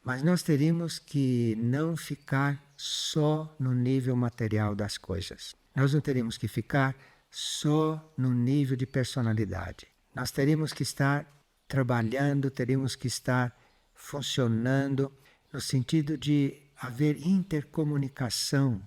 Mas nós teríamos que não ficar só no nível material das coisas. Nós não teríamos que ficar só no nível de personalidade. Nós teríamos que estar trabalhando, teríamos que estar funcionando no sentido de haver intercomunicação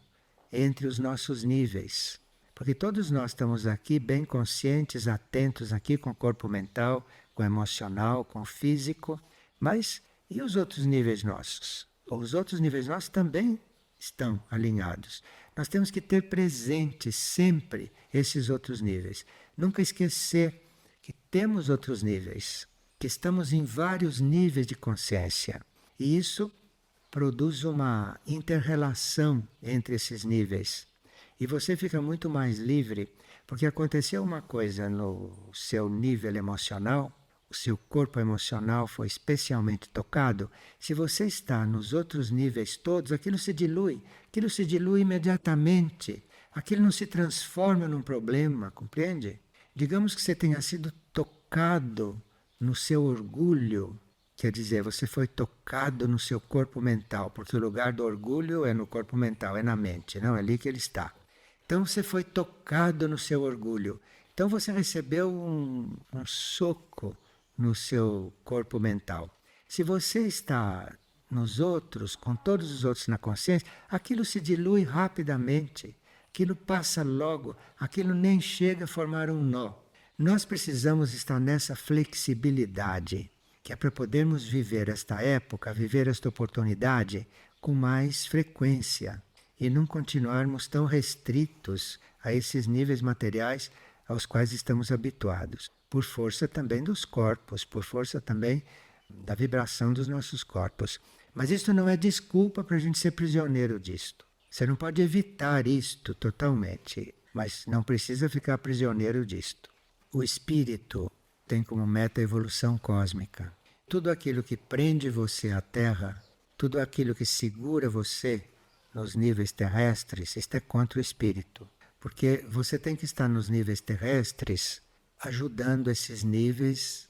entre os nossos níveis. Porque todos nós estamos aqui bem conscientes, atentos aqui com o corpo mental, com o emocional, com o físico, mas e os outros níveis nossos? Os outros níveis nossos também estão alinhados. Nós temos que ter presente sempre esses outros níveis. Nunca esquecer que temos outros níveis, que estamos em vários níveis de consciência. E isso produz uma inter-relação entre esses níveis. E você fica muito mais livre, porque aconteceu uma coisa no seu nível emocional, o seu corpo emocional foi especialmente tocado. Se você está nos outros níveis todos, aquilo se dilui imediatamente. Aquilo não se transforma num problema, compreende? Digamos que você tenha sido tocado no seu orgulho, quer dizer, você foi tocado no seu corpo mental, porque o lugar do orgulho é no corpo mental, é na mente, não é ali que ele está. Então você foi tocado no seu orgulho. Então você recebeu um soco no seu corpo mental. Se você está nos outros, com todos os outros na consciência, aquilo se dilui rapidamente, aquilo passa logo, aquilo nem chega a formar um nó. Nós precisamos estar nessa flexibilidade, que é para podermos viver esta época, viver esta oportunidade com mais frequência e não continuarmos tão restritos a esses níveis materiais aos quais estamos habituados, por força também dos corpos, por força também da vibração dos nossos corpos. Mas isso não é desculpa para a gente ser prisioneiro disto. Você não pode evitar isto totalmente, mas não precisa ficar prisioneiro disto. O espírito tem como meta a evolução cósmica. Tudo aquilo que prende você à Terra, tudo aquilo que segura você nos níveis terrestres, isto é contra o espírito. Porque você tem que estar nos níveis terrestres ajudando esses níveis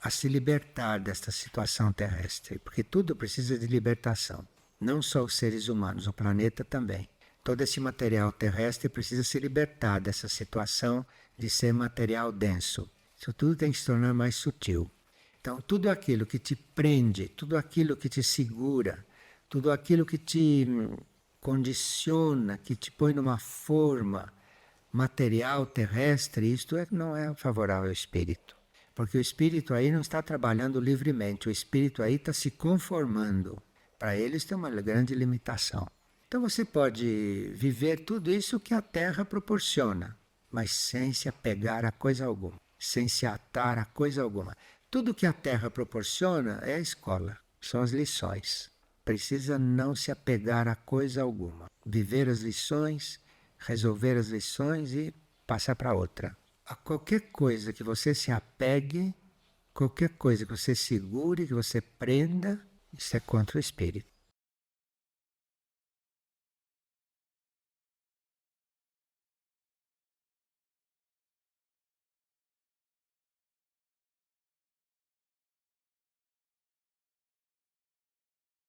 a se libertar desta situação terrestre. Porque tudo precisa de libertação. Não só os seres humanos, o planeta também. Todo esse material terrestre precisa se libertar dessa situação de ser material denso. Isso tudo tem que se tornar mais sutil. Então, tudo aquilo que te prende, tudo aquilo que te segura, tudo aquilo que te condiciona, que te põe numa forma material terrestre, isto não é favorável ao espírito. Porque o espírito aí não está trabalhando livremente, o espírito aí está se conformando. Para eles tem uma grande limitação. Então você pode viver tudo isso que a Terra proporciona, mas sem se apegar a coisa alguma, sem se atar a coisa alguma. Tudo que a Terra proporciona é a escola, são as lições. Precisa não se apegar a coisa alguma. Viver as lições, resolver as lições e passar para outra. A qualquer coisa que você se apegue, qualquer coisa que você segure, que você prenda, isso é contra o espírito.